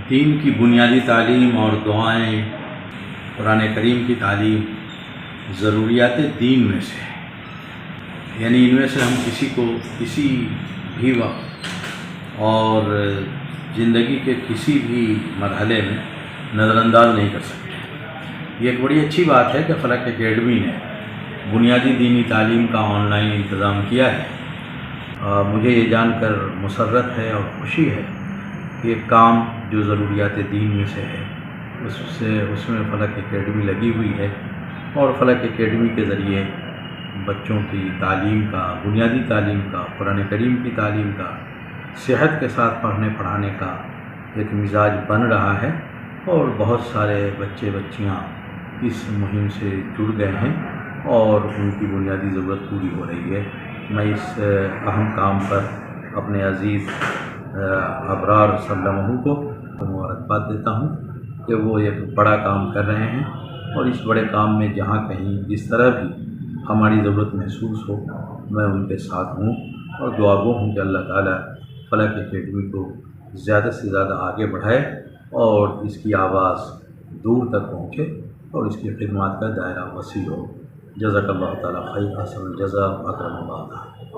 دین کی بنیادی تعلیم اور دعائیں، قرآن کریم کی تعلیم ضروریات دین میں سے ہے، یعنی ان میں سے ہم کسی کو کسی بھی وقت اور زندگی کے کسی بھی مرحلے میں نظر انداز نہیں کر سکتے۔ یہ ایک بڑی اچھی بات ہے کہ فلک اکیڈمی نے بنیادی دینی تعلیم کا آن لائن انتظام کیا ہے۔ مجھے یہ جان کر مسرت ہے اور خوشی ہے کہ یہ کام جو ضروریات دین میں سے ہے اس میں فلک اکیڈمی لگی ہوئی ہے، اور فلک اکیڈمی کے ذریعے بچوں کی تعلیم کا، بنیادی تعلیم کا، قرآن کریم کی تعلیم کا، صحت کے ساتھ پڑھنے پڑھانے کا ایک مزاج بن رہا ہے، اور بہت سارے بچے بچیاں اس مہم سے جڑ گئے ہیں اور ان کی بنیادی ضرورت پوری ہو رہی ہے۔ میں اس اہم کام پر اپنے عزیز ابرار سلمہ کو مبارکباد دیتا ہوں کہ وہ ایک بڑا کام کر رہے ہیں، اور اس بڑے کام میں جہاں کہیں جس طرح بھی ہماری ضرورت محسوس ہو میں ان کے ساتھ ہوں، اور دعا گو ہوں کہ اللہ تعالیٰ فلک اکیڈمی کو زیادہ سے زیادہ آگے بڑھائے اور اس کی آواز دور تک پہنچے اور اس کی خدمات کا دائرہ وسیع ہو۔ جزاک اللہ تعالیٰ خیر، احسن الجزا، اکرم اللہ۔